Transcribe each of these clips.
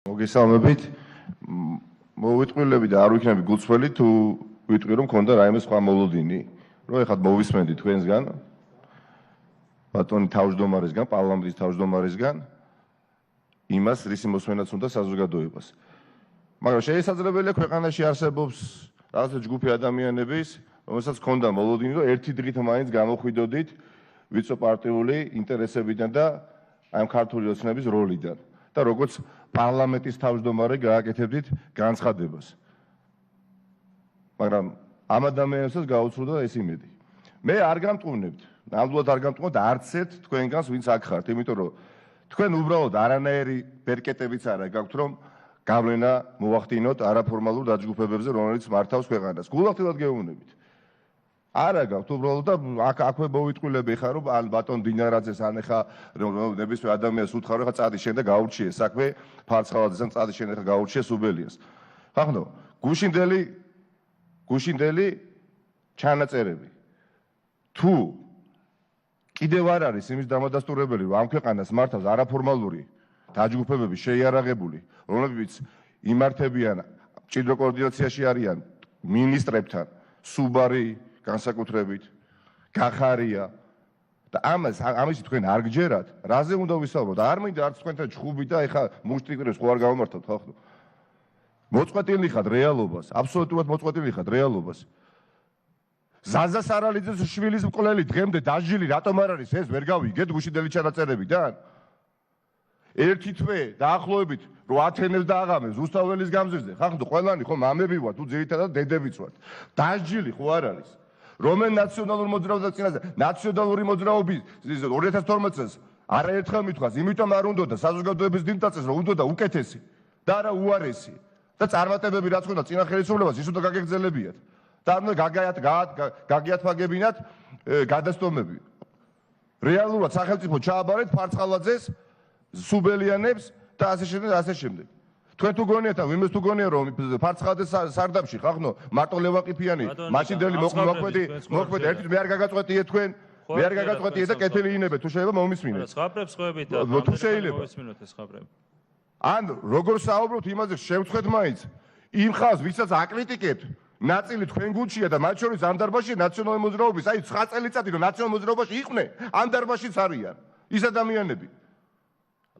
მოგესალმებით. მოვიტყვილები და არ ვიქნები გულწრფელი თუ ვიტყვი რომ მქონდა რაიმე სხვა მოლოდინი. რომ ეხლა მოვისმენდი თქვენსგან ბატონი თავმჯდომარესგან, პარლამენტის თავმჯდომარესგან იმას რისი მოსმენაც უნდა საზოგადოებას. მაგრამ შესაძლებელია ქვეყანაში არსებობს რაღაცა ჯგუფი ადამიანების, რომელსაც ჰქონდა მოლოდინი, რომ ერთი დღით მაინც გამოხვიდოდით ვიცე-პარტიული ინტერესებიდან და ამ ქართული ოცნების როლიდან. და როგორც პარლამენტის თავმჯდომარე გააკეთებდით განცხადებას. მაგრამ ამ ადამიანებსაც გაუცრუდა ეს იმედი. მე არ გამტყუნებთ, ნამდვილად არ გამტყუნებთ არც ერთ თქვენგანს, ვინც აქ ხართ, იმიტომ რომ თქვენ უბრალოდ არანაირი ბერკეტებიც არ გაქვთ, რომ გავლენა მოახდინოთ არაფორმალურ დაჯგუფებებზე, რომელიც მართავს ქვეყანას. გულახდილად გეუბნებით. არა გაქვთ უბრალოდ და აქვე მოვიტყვილები ხარ რომ ბატონ დინარაძეს ან ეხა ნებისმიერ ადამიანს უთხარ ეხა წადი შენ და გაურჩიე საქმე ფარცხალაძეს ან წადი შენ ეხა გაურჩიე სუბელიას. ხახნო გუშინდელი ჩანაწერები თუ კიდევ არ არის იმის დამადასტურებელი რომ ამ ქვეყანას მართავს არაფორმალური დაჯგუფებები შეიარაღებული რომლებიც იმართებიან მჭიდრო კოორდინაციაში არიან მინისტრებთან სუბარი განსაკუთრებით გახარია და ამის თქვენ არ გჯერათ რაზე უნდა ვისაუბროთ არ მინდა არც თქვენთან ჩხუბი და ეხა მუშტიკრებს ხო არ გავამართავთ ხახო მოწყვეტილი ხართ რეალობას აბსოლუტურად მოწყვეტილი ხართ რეალობას ზაზა სარალიძეს შვილის მკვლელი დღემდე დაჟილი რატომ არ არის ეს ვერ გავიგეთ გუშინდელი ჩანაწერებიდან ერთი თვე დაახლოებით რო ათენებს და აღამებს რუსთაველის გამზირზე ხახო ყველანი ხო მამები ვართ თუ ძირითადად დედებიც ვართ დაჟილი ხო არ არის რომენ ნაციონალურ მოძრაობაზე წინაზე ნაციონალური მოძრაობის 2012 წელს არაერთხელ მithქვას იმიტომ არ უნდოდა საზოგადოების დინტაცეს რომ უნდოდა უკეთესი და არა უარესი და წარმატებები რაც ხონდა წინა ხელისუფლებას ის უნდა გაგეგრძელებიათ და არ უნდა გაგიათმაგებინათ გადასტომები რეალურად სახელმწიფო ჩააბარეთ ფარცხალაძეს სუბელიანებს და ასე შემდეგ თქვენ თუ გონიათ ან ვიმეს თუ გონია რომ ფარცხალაძეს სარდაფში ხახნო მარტო ლევაყიფიანი მაშინდელი მოქმედი ერთით მე არ გაგაწყვეტიეთ თქვენ მე არ გაგაწყვეტიეთ და კეთილი ინებეთ თუ შეიძლება მომისმინეთ ხაბრებს ხვევით თუ შეიძლება მომისმინოთ ეს ხაბრები ან როგორ საუბრობთ იმაზე შევწყვეთ მაინც იმ ხალხს ვისაც აკრიტიკებთ ნაწილი თქვენ გუნდშია და მათ შორის ამ დარბაზში ნაციონალური მოძრაობის აი 9 წელიწადი რომ ნაციონალურ მოძრაობაში იყვნენ ამ დარბაზშიც არიან ის ადამიანები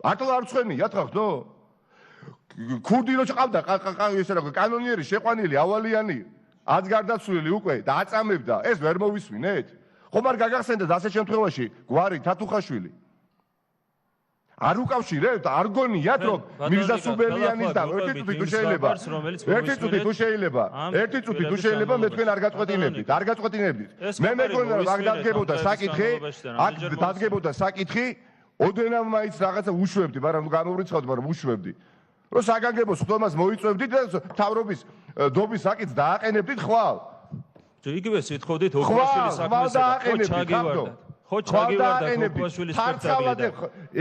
არტო არ ცხენიათ ხახნო ქურდი რო ჩყავდა ესე რა კანონიერი შეყვანილი ავალიანი აც გარდაცვლილი უკვე და აწამებდა ეს ვერ მოვისმინეთ ხომ არ გაგახსენდეთ ასე შემთხვევაში გვარი თათუხაშვილი არ უკავშირებთ არ გონიათ რომ მირზა სუბელიანის და ერთი წუთი თუ შეიძლება მე თქვენ არ გაწყვეტინებდით მე მეგონა რომ აქ დადგებოდა საკითხი ოდენამ მაინც რაღაცა უშვებდი მაგრამ გამოვრიცხავდი მაგრამ უშვებდი რომ საგანგებოს ხდომას მოიწვევდით და თავრობის დობის საკითხს დააყენებდით ხვალ იგივე სიტყოდით ოქროშვილის საქმესა ხო ჩაგივარდათ ოქროშვილის სპექტაკლი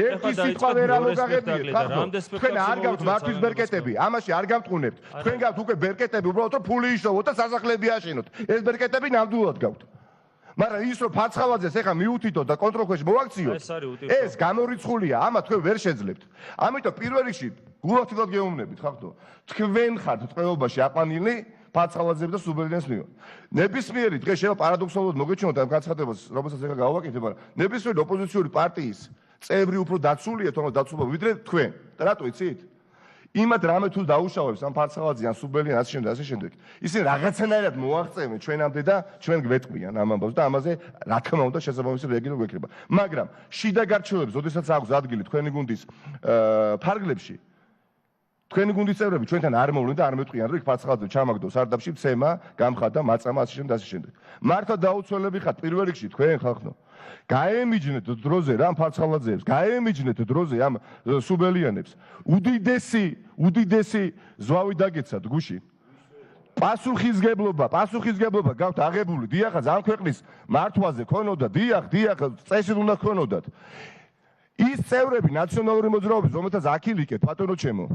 ერთი სიტყვა ვერ ამოგაღებიეთ თქვენ არ გაქვთ მართვის ბერკეტები ამაში არ გამტყუნებთ თქვენ გაქვთ უკვე ბერკეტები უბრალოდ რომ ფული იშოვოთ და სასახლეები აშენოთ ეს ბერკეტები ნამდვილად გაქვთ მაგრამ ის რომ ფარცხალაძეს ეხა მიუთითოთ და კონტროლქვეშ მოვაქციოთ ეს გამორიცხულია ამა თქვენ ვერ შეძლებთ ამიტომ პირველ რიგში გულახდილად გეუბნებით ხახტო თქვენ ხართ ტყვეობაში აყვანილი ფარცხალაძეს და სუბელიანს მიერ ნებისმიერი დღე შეიძლება პარადოქსალურად მოგეჩვენოთ ამ განცხადებას რომელსაც ეხა გავაკეთებ მაგრამ ნებისმიერი ოპოზიციური პარტიის წევრი უფრო დაცულია თუმცა დაცულობა ვიდრე თქვენ და რატო იცით იმად რამე თუ დაუშავებს ამ ფარცხალაძე ან სუბელიან ასე შემდეგ ისინი რაღაცნაირად მოაღწევენ ჩვენამდე და ჩვენ გვეტყვიან ამ ამბავს და ამაზე რა თქმა უნდა შესაბამისი რეაგირება გვექნება მაგრამ შიდა გარჩევებს ოდესაც აქვს ადგილი თქვენი გუნდის ფარგლებში თქვენი გუნდის წევრები ჩვენთან არ მოვლენ და არ მეტყვიან რომ იქ ფარცხალაძე ჩამაგდო სარდაფში მცემა გამხადა მაწამა ასე შემდეგ მართლა დაუცველები ხართ პირველ რიგში თქვენ ხალხო გაემიჯნეთ დროზე რა ფარცხალაძეებს გაემიჯნეთ დროზე ამ სუბელიანებს უდიდესი ზვავი დაგეცათ გუში პასუხისგებლობა გაქვთ აღებული დიახაც ამ ქვეყნის მართვაზე ქონოდა დიახ წესით უნდა ქონოდათ ის წევრები ნაციონალური მოძრაობის რომელთაც აქ ილიკეთ ბატონო ჩემო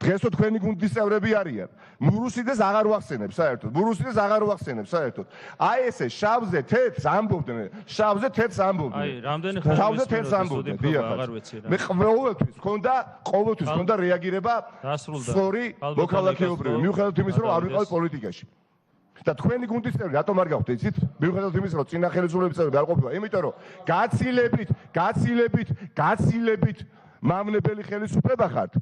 დღესო თქვენი გუნდის წევრები არიან. მურუსიდეს აღარ ვახსენებ საერთოდ. მურუსიდეს აღარ ვახსენებ საერთოდ. აი ესე შავზე თეთრს ამბობდნენ, შავზე თეთრს ამბობდნენ. აი, რამდენი ხანი შავზე თეთრს ამბობდნენ, დიახ. მე ყოველთვის მქონდა რეაგირება სწორი მოქალაქეობრივი, მიუხედავად იმის, რომ არ ვიყავი პოლიტიკაში. და თქვენი გუნდის წევრები რატომ არ გახვდეთ, იცით? მიუხედავად იმის, რომ წინა ხელისუფლების წევრები არ ყოფილა, იმიტომ რომ გაცილებით მავნებელი ხელისუფლება ხართ.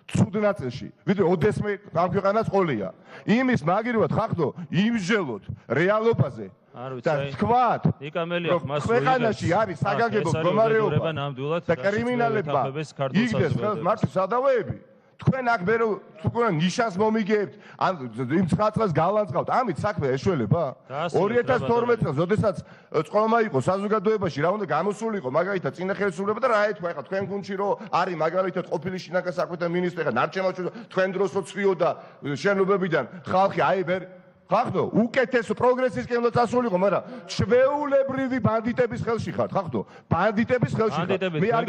ცუდ ნაწილში. ვიდრე ოდესმე ამ ქვეყანას ყოლია. იმის მაგირივად ხახდო იმსჯელოთ რეალობაზე. და თქვათ, რომ ქვეყანაში არის საგანგებო მდგომარეობა და კრიმინალებმა იგდეს მართლის სადავეები. თქვენ აქ მე რო თქვენ ნიშანს მომიგებთ, ან იმ 9 წელს გალანძღავთ, ამით საქმე ეშველება? 2012 წელს, როდესაც წყომა იყო საზოგადოებაში, რა უნდა გამოსულიყო, მაგალითად წინა ხელისუფლება და რა ეთქვა, ეხლა თქვენ გუნდში რო არის მაგალითად ყოფილი შინაგან საქმეთა მინისტრი, ეხლა ნარჩენაჩვენო თქვენ დროსო ცვიოდა შენობებიდან ხალხი, აი ვერ ხახდო, უკეთეს პროგრესისკენ უნდა წასულიყო, მაგრამ ჩვეულებრივი ბანდიტების ხელში ხართ, ხახდო? ბანდიტების ხელში ხართ. მე არ